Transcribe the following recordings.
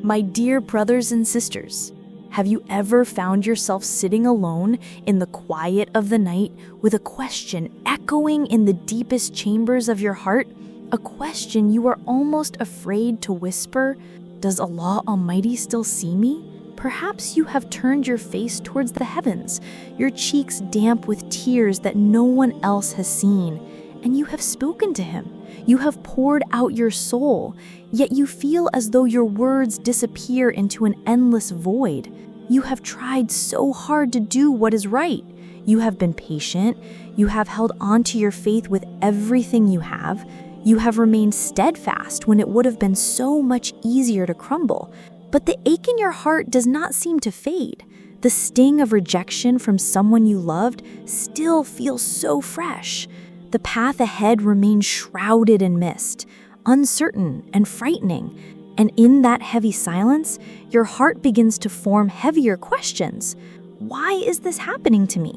My dear brothers and sisters, have you ever found yourself sitting alone in the quiet of the night with a question echoing in the deepest chambers of your heart? A question you are almost afraid to whisper? Does Allah Almighty still see me? Perhaps you have turned your face towards the heavens, your cheeks damp with tears that no one else has seen, and you have spoken to Him. You have poured out your soul, yet you feel as though your words disappear into an endless void. You have tried so hard to do what is right. You have been patient. You have held on to your faith with everything you have. You have remained steadfast when it would have been so much easier to crumble. But the ache in your heart does not seem to fade. The sting of rejection from someone you loved still feels so fresh. The path ahead remains shrouded in mist, uncertain and frightening. And in that heavy silence, your heart begins to form heavier questions. Why is this happening to me?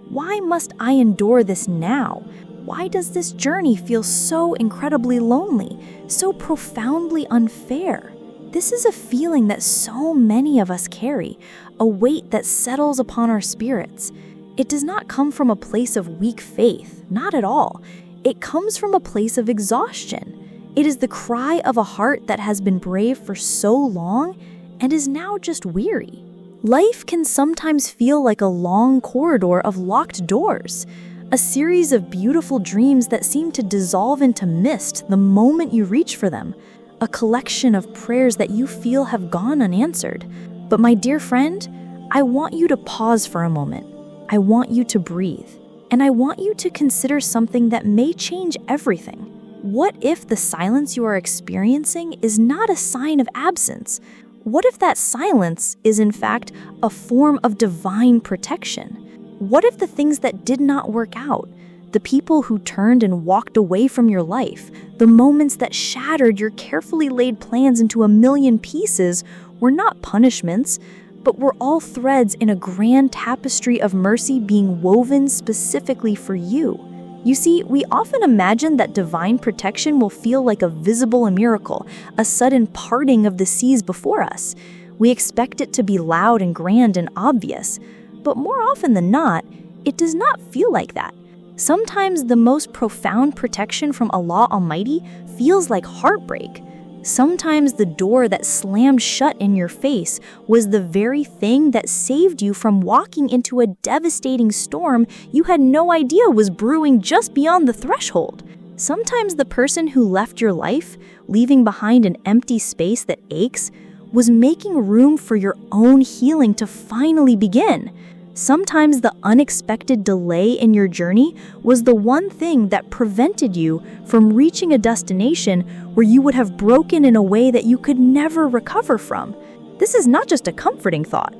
Why must I endure this now? Why does this journey feel so incredibly lonely, so profoundly unfair? This is a feeling that so many of us carry, a weight that settles upon our spirits. It does not come from a place of weak faith, not at all. It comes from a place of exhaustion. It is the cry of a heart that has been brave for so long and is now just weary. Life can sometimes feel like a long corridor of locked doors, a series of beautiful dreams that seem to dissolve into mist the moment you reach for them, a collection of prayers that you feel have gone unanswered. But my dear friend, I want you to pause for a moment. I want you to breathe, and I want you to consider something that may change everything. What if the silence you are experiencing is not a sign of absence? What if that silence is in fact a form of divine protection? What if the things that did not work out, the people who turned and walked away from your life, the moments that shattered your carefully laid plans into a million pieces were not punishments, but were all threads in a grand tapestry of mercy being woven specifically for you? You see, we often imagine that divine protection will feel like a visible miracle, a sudden parting of the seas before us. We expect it to be loud and grand and obvious, but more often than not, it does not feel like that. Sometimes the most profound protection from Allah Almighty feels like heartbreak. Sometimes the door that slammed shut in your face was the very thing that saved you from walking into a devastating storm you had no idea was brewing just beyond the threshold. Sometimes the person who left your life, leaving behind an empty space that aches, was making room for your own healing to finally begin. Sometimes the unexpected delay in your journey was the one thing that prevented you from reaching a destination where you would have broken in a way that you could never recover from. This is not just a comforting thought.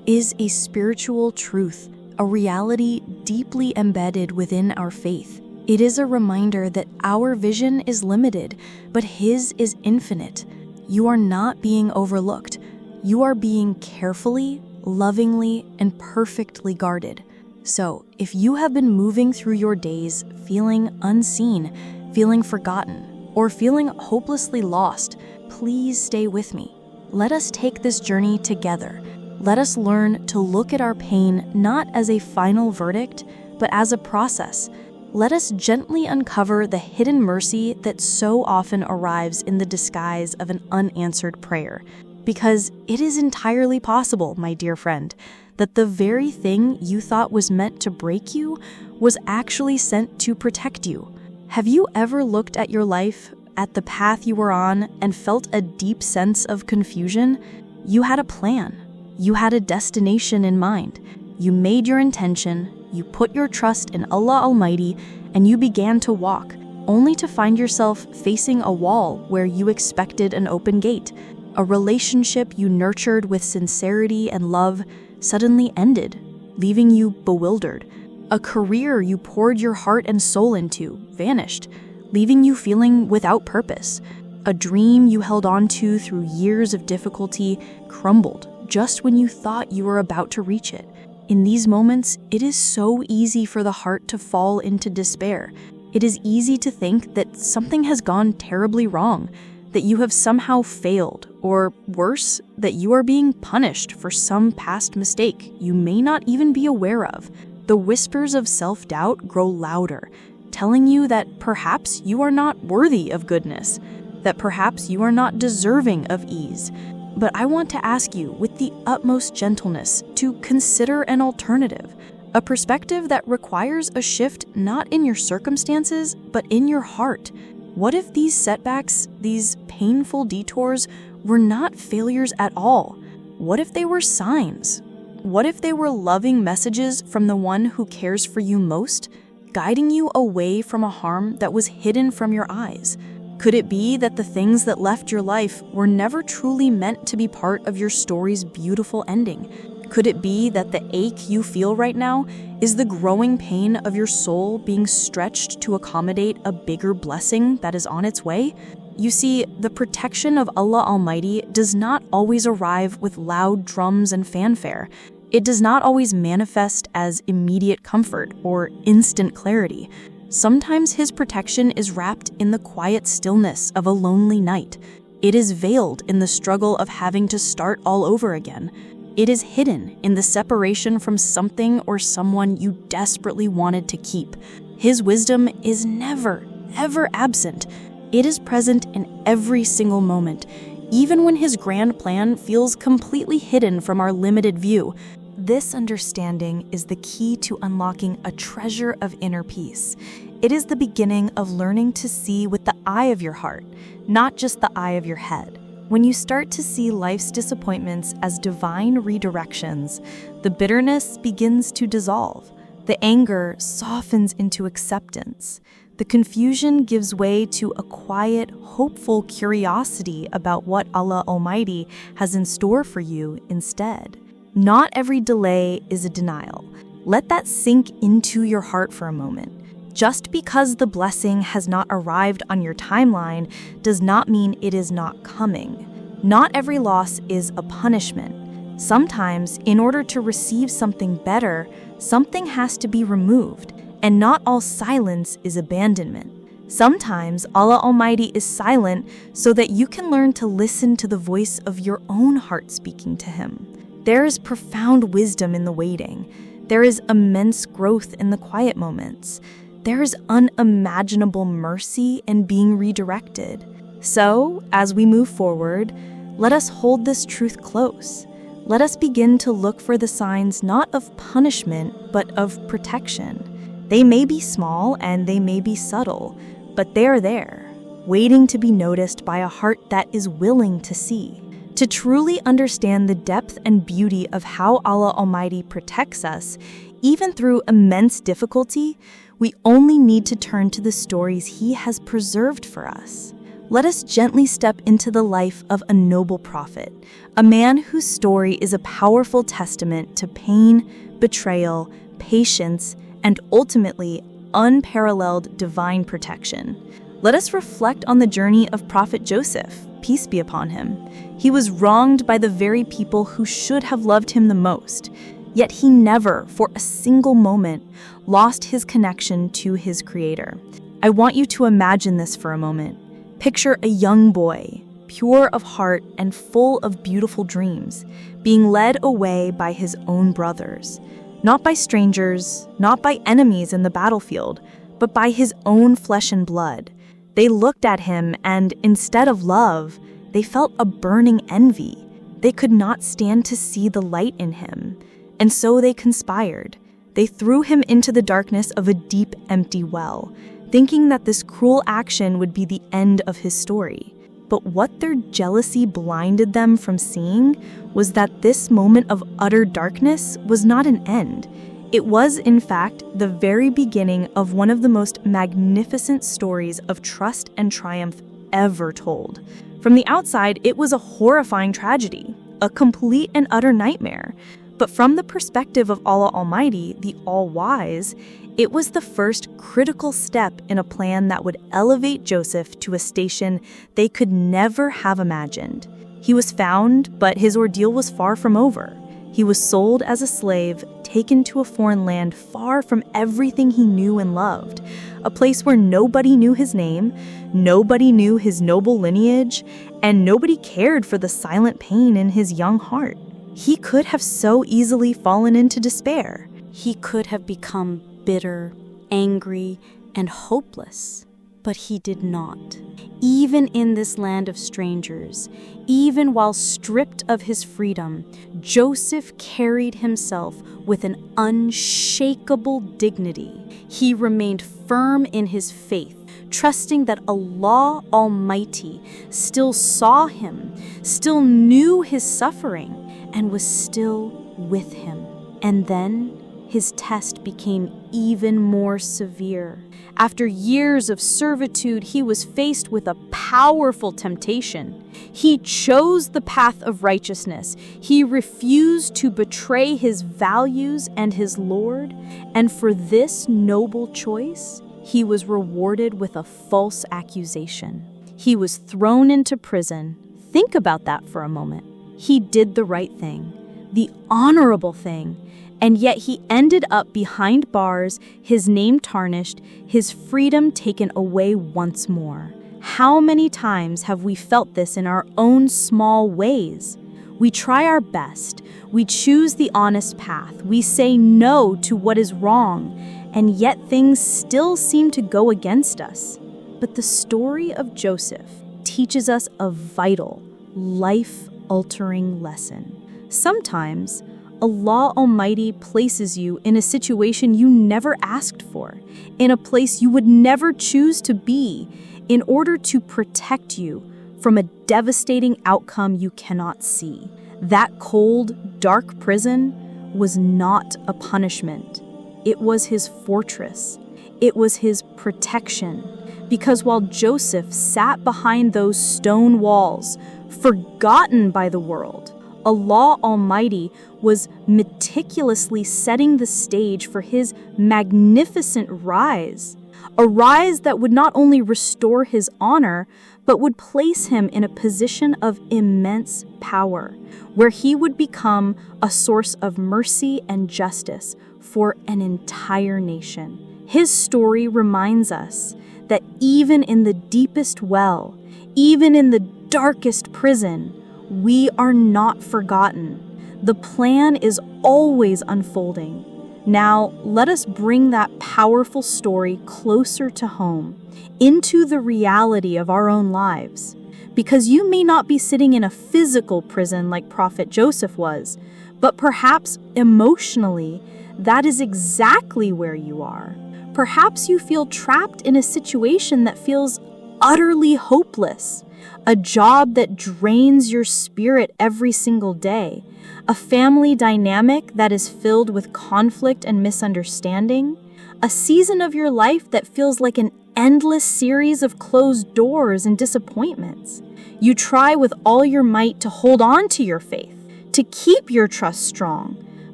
It is a spiritual truth, a reality deeply embedded within our faith. It is a reminder that our vision is limited, but His is infinite. You are not being overlooked. You are being carefully, lovingly, and perfectly guarded. So, if you have been moving through your days feeling unseen, feeling forgotten, or feeling hopelessly lost, please stay with me. Let us take this journey together. Let us learn to look at our pain not as a final verdict, but as a process. Let us gently uncover the hidden mercy that so often arrives in the disguise of an unanswered prayer. Because it is entirely possible, my dear friend, that the very thing you thought was meant to break you was actually sent to protect you. Have you ever looked at your life, at the path you were on, and felt a deep sense of confusion? You had a plan. You had a destination in mind. You made your intention, you put your trust in Allah Almighty, and you began to walk, only to find yourself facing a wall where you expected an open gate. A relationship you nurtured with sincerity and love suddenly ended, leaving you bewildered. A career you poured your heart and soul into vanished, leaving you feeling without purpose. A dream you held on to through years of difficulty crumbled just when you thought you were about to reach it. In these moments, it is so easy for the heart to fall into despair. It is easy to think that something has gone terribly wrong, that you have somehow failed, or worse, that you are being punished for some past mistake you may not even be aware of. The whispers of self-doubt grow louder, telling you that perhaps you are not worthy of goodness, that perhaps you are not deserving of ease. But I want to ask you, with the utmost gentleness, to consider an alternative, a perspective that requires a shift not in your circumstances, but in your heart. What if these setbacks, these painful detours, were not failures at all? What if they were signs? What if they were loving messages from the one who cares for you most, guiding you away from a harm that was hidden from your eyes? Could it be that the things that left your life were never truly meant to be part of your story's beautiful ending? Could it be that the ache you feel right now is the growing pain of your soul being stretched to accommodate a bigger blessing that is on its way? You see, the protection of Allah Almighty does not always arrive with loud drums and fanfare. It does not always manifest as immediate comfort or instant clarity. Sometimes His protection is wrapped in the quiet stillness of a lonely night. It is veiled in the struggle of having to start all over again. It is hidden in the separation from something or someone you desperately wanted to keep. His wisdom is never, ever absent. It is present in every single moment, even when His grand plan feels completely hidden from our limited view. This understanding is the key to unlocking a treasure of inner peace. It is the beginning of learning to see with the eye of your heart, not just the eye of your head. When you start to see life's disappointments as divine redirections, the bitterness begins to dissolve. The anger softens into acceptance. The confusion gives way to a quiet, hopeful curiosity about what Allah Almighty has in store for you instead. Not every delay is a denial. Let that sink into your heart for a moment. Just because the blessing has not arrived on your timeline does not mean it is not coming. Not every loss is a punishment. Sometimes, in order to receive something better, something has to be removed, and not all silence is abandonment. Sometimes Allah Almighty is silent so that you can learn to listen to the voice of your own heart speaking to Him. There is profound wisdom in the waiting. There is immense growth in the quiet moments. There is unimaginable mercy in being redirected. So, as we move forward, let us hold this truth close. Let us begin to look for the signs not of punishment, but of protection. They may be small and they may be subtle, but they are there, waiting to be noticed by a heart that is willing to see. To truly understand the depth and beauty of how Allah Almighty protects us, even through immense difficulty, we only need to turn to the stories He has preserved for us. Let us gently step into the life of a noble prophet, a man whose story is a powerful testament to pain, betrayal, patience, and ultimately unparalleled divine protection. Let us reflect on the journey of Prophet Joseph, peace be upon him. He was wronged by the very people who should have loved him the most, yet he never, for a single moment, lost his connection to his Creator. I want you to imagine this for a moment. Picture a young boy, pure of heart and full of beautiful dreams, being led away by his own brothers, not by strangers, not by enemies in the battlefield, but by his own flesh and blood. They looked at him and, instead of love, they felt a burning envy. They could not stand to see the light in him, and so they conspired. They threw him into the darkness of a deep, empty well, thinking that this cruel action would be the end of his story. But what their jealousy blinded them from seeing was that this moment of utter darkness was not an end. It was, in fact, the very beginning of one of the most magnificent stories of trust and triumph ever told. From the outside, it was a horrifying tragedy, a complete and utter nightmare. But from the perspective of Allah Almighty, the All-Wise, it was the first critical step in a plan that would elevate Joseph to a station they could never have imagined. He was found, but his ordeal was far from over. He was sold as a slave, taken to a foreign land far from everything he knew and loved, a place where nobody knew his name, nobody knew his noble lineage, and nobody cared for the silent pain in his young heart. He could have so easily fallen into despair. He could have become bitter, angry, and hopeless, but he did not. Even in this land of strangers, even while stripped of his freedom, Joseph carried himself with an unshakable dignity. He remained firm in his faith, trusting that Allah Almighty still saw him, still knew his suffering, and was still with him. And then his test became even more severe. After years of servitude, he was faced with a powerful temptation. He chose the path of righteousness. He refused to betray his values and his Lord, and for this noble choice, he was rewarded with a false accusation. He was thrown into prison. Think about that for a moment. He did the right thing, the honorable thing, and yet he ended up behind bars, his name tarnished, his freedom taken away once more. How many times have we felt this in our own small ways? We try our best, we choose the honest path, we say no to what is wrong, and yet things still seem to go against us. But the story of Joseph teaches us a vital, life-altering lesson. Sometimes, Allah Almighty places you in a situation you never asked for, in a place you would never choose to be, in order to protect you from a devastating outcome you cannot see. That cold, dark prison was not a punishment. It was his fortress. It was his protection. Because while Joseph sat behind those stone walls, forgotten by the world, Allah Almighty was meticulously setting the stage for his magnificent rise, a rise that would not only restore his honor, but would place him in a position of immense power, where he would become a source of mercy and justice for an entire nation. His story reminds us that even in the deepest well, even in the darkest prison, we are not forgotten. The plan is always unfolding. Now, let us bring that powerful story closer to home, into the reality of our own lives. Because you may not be sitting in a physical prison like Prophet Joseph was, but perhaps emotionally, that is exactly where you are. Perhaps you feel trapped in a situation that feels utterly hopeless. A job that drains your spirit every single day, a family dynamic that is filled with conflict and misunderstanding, a season of your life that feels like an endless series of closed doors and disappointments. You try with all your might to hold on to your faith, to keep your trust strong,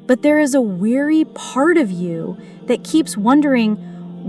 but there is a weary part of you that keeps wondering,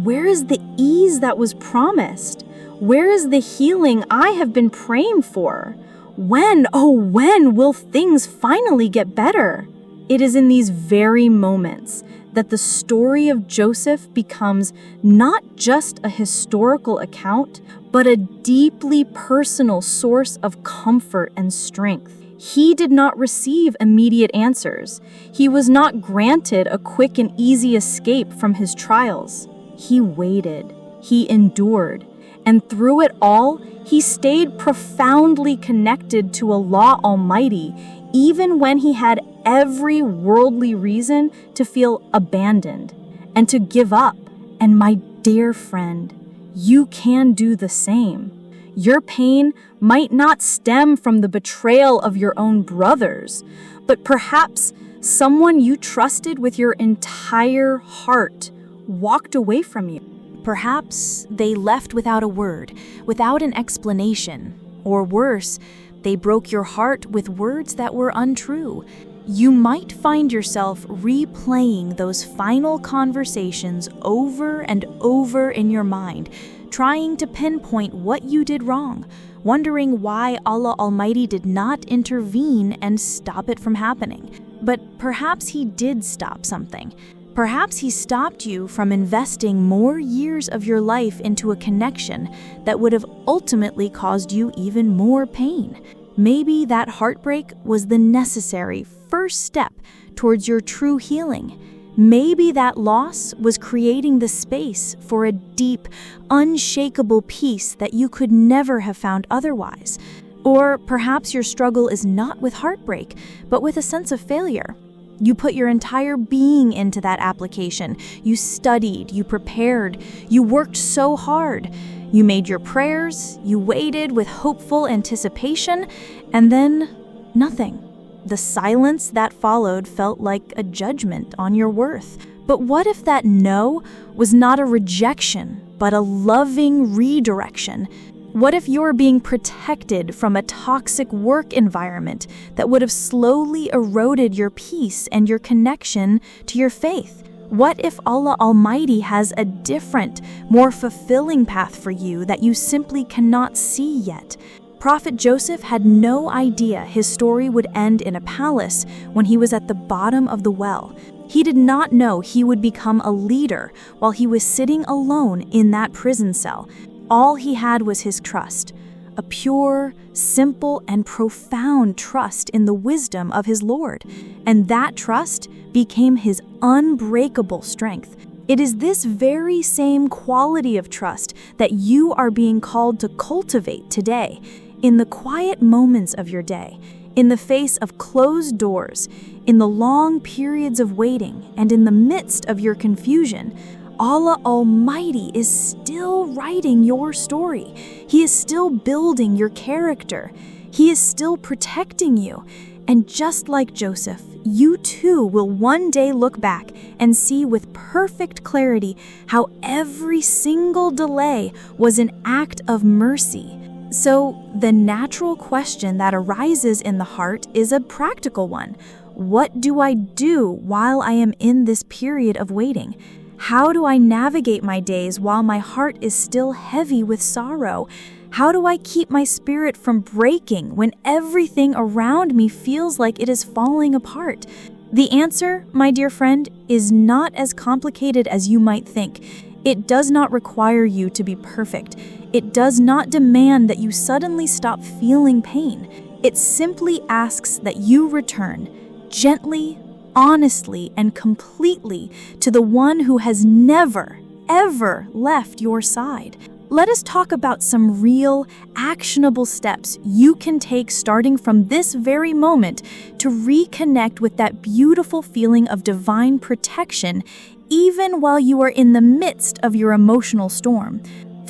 where is the ease that was promised? Where is the healing I have been praying for? When, oh when, will things finally get better? It is in these very moments that the story of Joseph becomes not just a historical account, but a deeply personal source of comfort and strength. He did not receive immediate answers. He was not granted a quick and easy escape from his trials. He waited. He endured. And through it all, he stayed profoundly connected to Allah Almighty, even when he had every worldly reason to feel abandoned and to give up. And my dear friend, you can do the same. Your pain might not stem from the betrayal of your own brothers, but perhaps someone you trusted with your entire heart walked away from you. Perhaps they left without a word, without an explanation, or worse, they broke your heart with words that were untrue. You might find yourself replaying those final conversations over and over in your mind, trying to pinpoint what you did wrong, wondering why Allah Almighty did not intervene and stop it from happening. But perhaps he did stop something. Perhaps he stopped you from investing more years of your life into a connection that would have ultimately caused you even more pain. Maybe that heartbreak was the necessary first step towards your true healing. Maybe that loss was creating the space for a deep, unshakable peace that you could never have found otherwise. Or perhaps your struggle is not with heartbreak, but with a sense of failure. You put your entire being into that application. You studied, you prepared, you worked so hard. You made your prayers, you waited with hopeful anticipation, and then nothing. The silence that followed felt like a judgment on your worth. But what if that no was not a rejection, but a loving redirection? What if you're being protected from a toxic work environment that would have slowly eroded your peace and your connection to your faith? What if Allah Almighty has a different, more fulfilling path for you that you simply cannot see yet? Prophet Joseph had no idea his story would end in a palace when he was at the bottom of the well. He did not know he would become a leader while he was sitting alone in that prison cell. All he had was his trust, a pure, simple, and profound trust in the wisdom of his Lord. And that trust became his unbreakable strength. It is this very same quality of trust that you are being called to cultivate today, in the quiet moments of your day, in the face of closed doors, in the long periods of waiting, and in the midst of your confusion. Allah Almighty is still writing your story. He is still building your character. He is still protecting you. And just like Joseph, you too will one day look back and see with perfect clarity how every single delay was an act of mercy. So the natural question that arises in the heart is a practical one. What do I do while I am in this period of waiting? How do I navigate my days while my heart is still heavy with sorrow? How do I keep my spirit from breaking when everything around me feels like it is falling apart? The answer, my dear friend, is not as complicated as you might think. It does not require you to be perfect. It does not demand that you suddenly stop feeling pain. It simply asks that you return gently, honestly, and completely to the one who has never, ever left your side. Let us talk about some real, actionable steps you can take starting from this very moment to reconnect with that beautiful feeling of divine protection, even while you are in the midst of your emotional storm.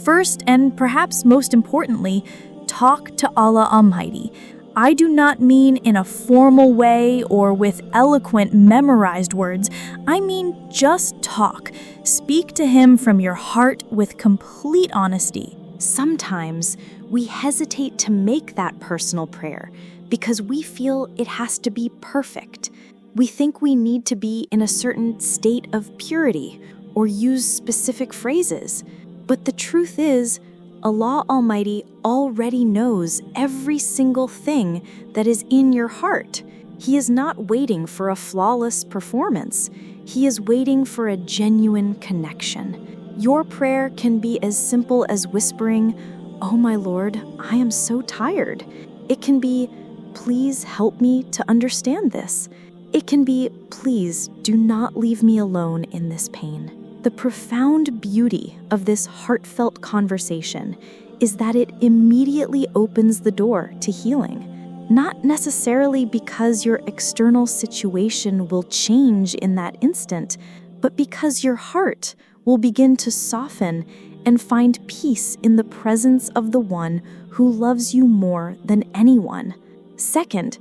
First, and perhaps most importantly, talk to Allah Almighty. I do not mean in a formal way or with eloquent, memorized words. I mean just talk. Speak to Him from your heart with complete honesty. Sometimes we hesitate to make that personal prayer because we feel it has to be perfect. We think we need to be in a certain state of purity or use specific phrases. But the truth is, Allah Almighty already knows every single thing that is in your heart. He is not waiting for a flawless performance. He is waiting for a genuine connection. Your prayer can be as simple as whispering, "Oh my Lord, I am so tired." It can be, "Please help me to understand this." It can be, "Please do not leave me alone in this pain." The profound beauty of this heartfelt conversation is that it immediately opens the door to healing. Not necessarily because your external situation will change in that instant, but because your heart will begin to soften and find peace in the presence of the one who loves you more than anyone. Second,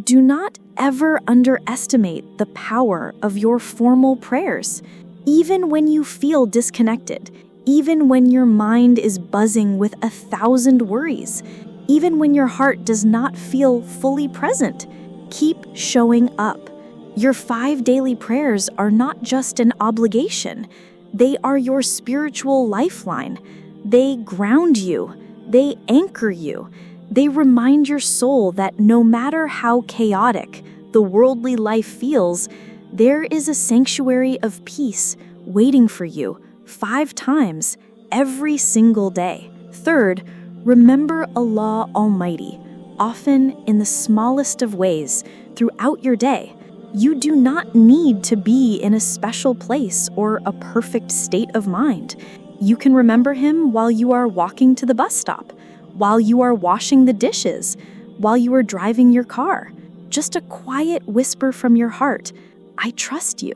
do not ever underestimate the power of your formal prayers. Even when you feel disconnected, even when your mind is buzzing with 1,000 worries, even when your heart does not feel fully present, keep showing up. Your 5 daily prayers are not just an obligation. They are your spiritual lifeline. They ground you. They anchor you. They remind your soul that no matter how chaotic, the worldly life feels, there is a sanctuary of peace waiting for you 5 times every single day. Third, remember Allah Almighty, often in the smallest of ways throughout your day. You do not need to be in a special place or a perfect state of mind. You can remember Him while you are walking to the bus stop, while you are washing the dishes, while you are driving your car. Just a quiet whisper from your heart, I trust you,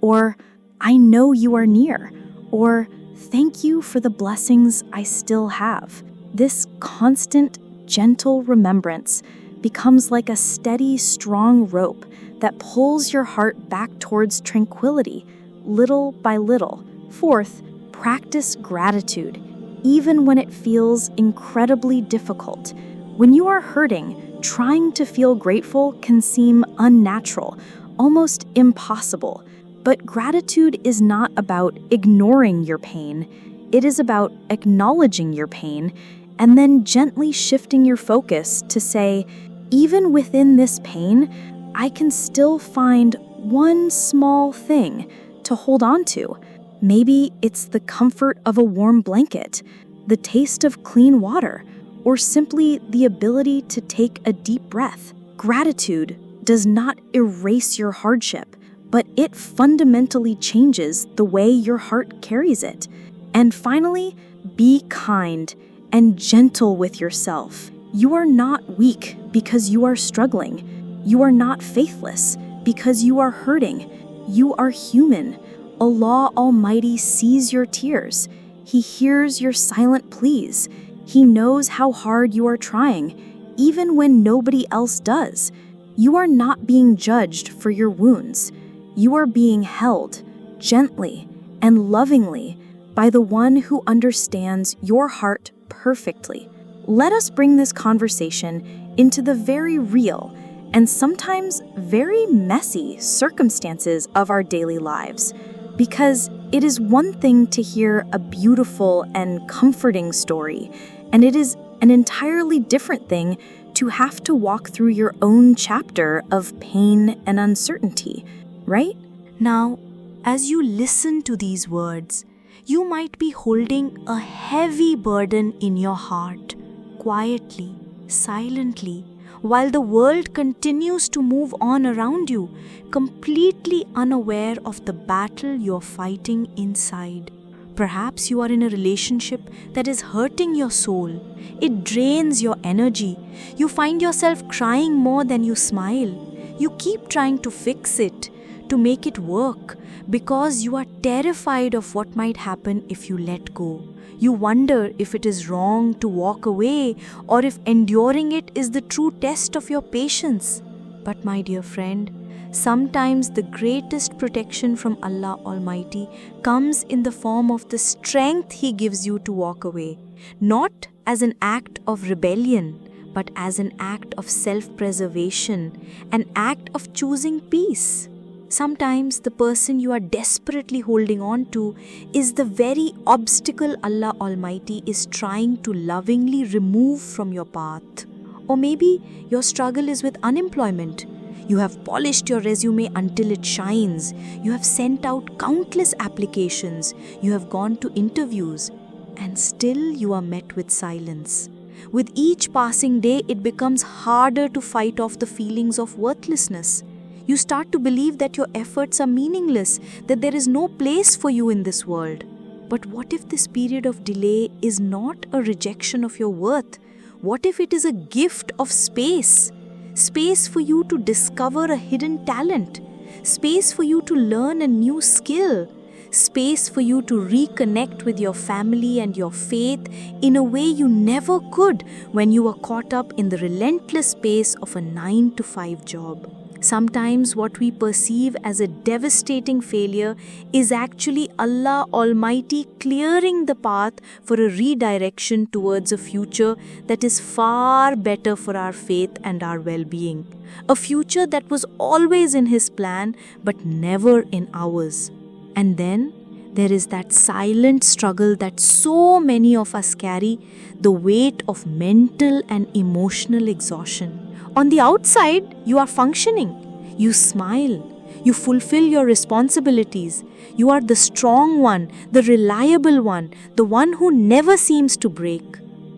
or I know you are near, or thank you for the blessings I still have. This constant, gentle remembrance becomes like a steady, strong rope that pulls your heart back towards tranquility, little by little. Fourth, practice gratitude, even when it feels incredibly difficult. When you are hurting, trying to feel grateful can seem unnatural, almost impossible. But gratitude is not about ignoring your pain. It is about acknowledging your pain and then gently shifting your focus to say, even within this pain, I can still find one small thing to hold on to. Maybe it's the comfort of a warm blanket, the taste of clean water, or simply the ability to take a deep breath. Gratitude does not erase your hardship, but it fundamentally changes the way your heart carries it. And finally, be kind and gentle with yourself. You are not weak because you are struggling. You are not faithless because you are hurting. You are human. Allah Almighty sees your tears. He hears your silent pleas. He knows how hard you are trying, even when nobody else does. You are not being judged for your wounds. You are being held gently and lovingly by the one who understands your heart perfectly. Let us bring this conversation into the very real and sometimes very messy circumstances of our daily lives, because it is one thing to hear a beautiful and comforting story, and it is an entirely different thing to have to walk through your own chapter of pain and uncertainty, right? Now, as you listen to these words, you might be holding a heavy burden in your heart, quietly, silently, while the world continues to move on around you, completely unaware of the battle you're fighting inside. Perhaps you are in a relationship that is hurting your soul. It drains your energy. You find yourself crying more than you smile. You keep trying to fix it, to make it work, because you are terrified of what might happen if you let go. You wonder if it is wrong to walk away, or if enduring it is the true test of your patience. But my dear friend, sometimes the greatest protection from Allah Almighty comes in the form of the strength He gives you to walk away, not as an act of rebellion, but as an act of self-preservation, an act of choosing peace. Sometimes the person you are desperately holding on to is the very obstacle Allah Almighty is trying to lovingly remove from your path. Or maybe your struggle is with unemployment. You have polished your resume until it shines. You have sent out countless applications. You have gone to interviews. And still you are met with silence. With each passing day, it becomes harder to fight off the feelings of worthlessness. You start to believe that your efforts are meaningless, that there is no place for you in this world. But what if this period of delay is not a rejection of your worth? What if it is a gift of space? Space for you to discover a hidden talent. Space for you to learn a new skill. Space for you to reconnect with your family and your faith in a way you never could when you were caught up in the relentless pace of a 9-to-5 job. Sometimes what we perceive as a devastating failure is actually Allah Almighty clearing the path for a redirection towards a future that is far better for our faith and our well-being. A future that was always in His plan but never in ours. And then there is that silent struggle that so many of us carry, the weight of mental and emotional exhaustion. On the outside, you are functioning. You smile. You fulfill your responsibilities. You are the strong one, the reliable one, the one who never seems to break.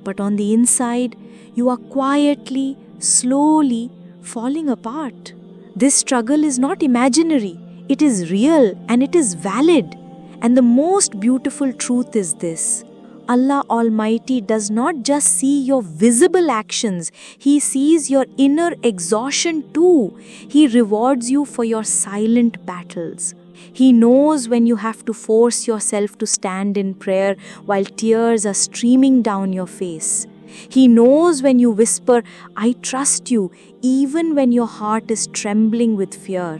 But on the inside, you are quietly, slowly falling apart. This struggle is not imaginary. It is real and it is valid. And the most beautiful truth is this: Allah Almighty does not just see your visible actions, He sees your inner exhaustion too. He rewards you for your silent battles. He knows when you have to force yourself to stand in prayer while tears are streaming down your face. He knows when you whisper, "I trust you," even when your heart is trembling with fear.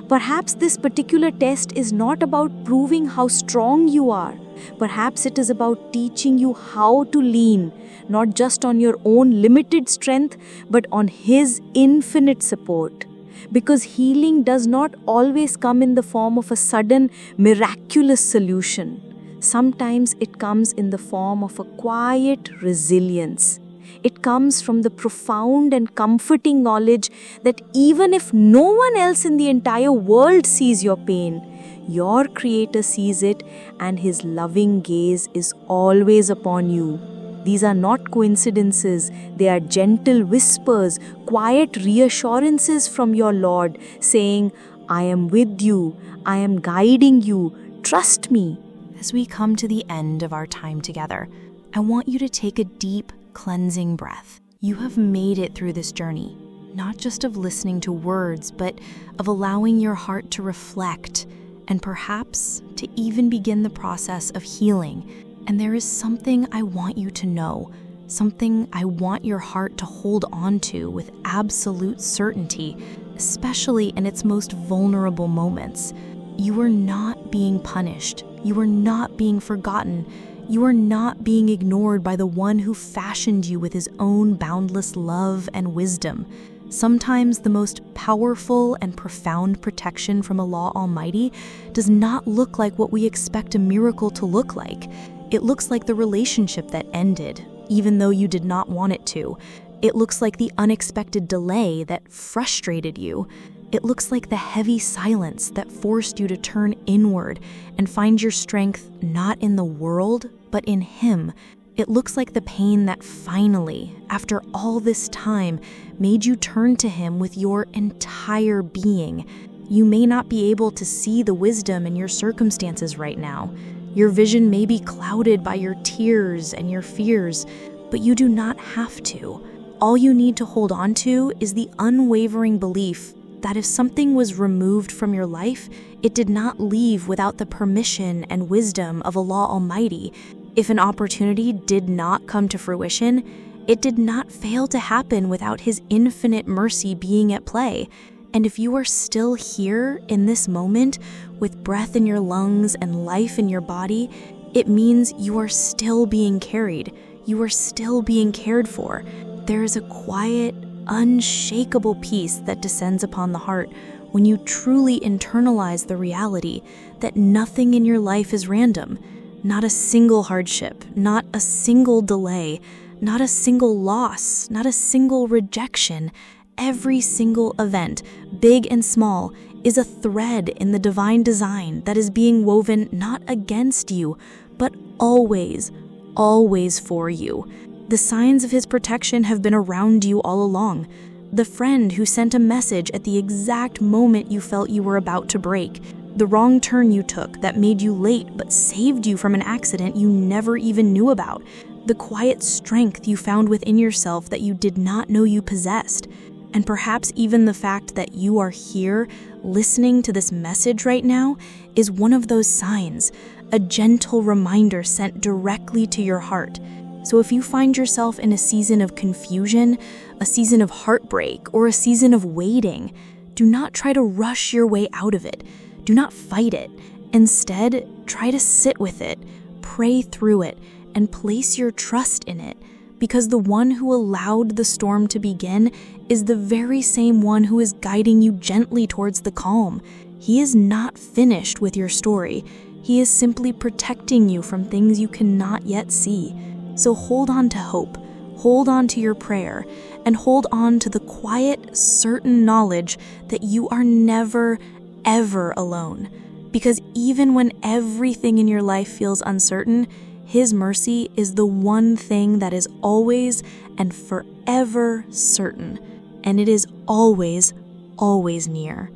Perhaps this particular test is not about proving how strong you are. Perhaps it is about teaching you how to lean, not just on your own limited strength, but on His infinite support. Because healing does not always come in the form of a sudden, miraculous solution. Sometimes it comes in the form of a quiet resilience. It comes from the profound and comforting knowledge that even if no one else in the entire world sees your pain, your Creator sees it, and His loving gaze is always upon you. These are not coincidences, they are gentle whispers, quiet reassurances from your Lord, saying, "I am with you, I am guiding you, trust me." As we come to the end of our time together, I want you to take a deep, cleansing breath. You have made it through this journey, not just of listening to words, but of allowing your heart to reflect and perhaps to even begin the process of healing. And there is something I want you to know, something I want your heart to hold on to with absolute certainty, especially in its most vulnerable moments. You are not being punished. You are not being forgotten. You are not being ignored by the one who fashioned you with His own boundless love and wisdom. Sometimes the most powerful and profound protection from Allah Almighty does not look like what we expect a miracle to look like. It looks like the relationship that ended, even though you did not want it to. It looks like the unexpected delay that frustrated you. It looks like the heavy silence that forced you to turn inward and find your strength not in the world, but in Him. It looks like the pain that finally, after all this time, made you turn to Him with your entire being. You may not be able to see the wisdom in your circumstances right now. Your vision may be clouded by your tears and your fears, but you do not have to. All you need to hold on to is the unwavering belief that if something was removed from your life, it did not leave without the permission and wisdom of Allah Almighty. If an opportunity did not come to fruition, it did not fail to happen without His infinite mercy being at play. And if you are still here in this moment with breath in your lungs and life in your body, it means you are still being carried. You are still being cared for. There is a quiet, unshakable peace that descends upon the heart when you truly internalize the reality that nothing in your life is random. Not a single hardship, not a single delay, not a single loss, not a single rejection. Every single event, big and small, is a thread in the divine design that is being woven not against you, but always, always for you. The signs of His protection have been around you all along. The friend who sent a message at the exact moment you felt you were about to break. The wrong turn you took that made you late but saved you from an accident you never even knew about. The quiet strength you found within yourself that you did not know you possessed. And perhaps even the fact that you are here listening to this message right now is one of those signs, a gentle reminder sent directly to your heart. So if you find yourself in a season of confusion, a season of heartbreak, or a season of waiting, do not try to rush your way out of it. Do not fight it. Instead, try to sit with it, pray through it, and place your trust in it. Because the one who allowed the storm to begin is the very same one who is guiding you gently towards the calm. He is not finished with your story. He is simply protecting you from things you cannot yet see. So hold on to hope. hold on to your prayer and hold on to the quiet, certain knowledge that you are never, ever alone. Because even when everything in your life feels uncertain, His mercy is the one thing that is always and forever certain, and it is always, always near.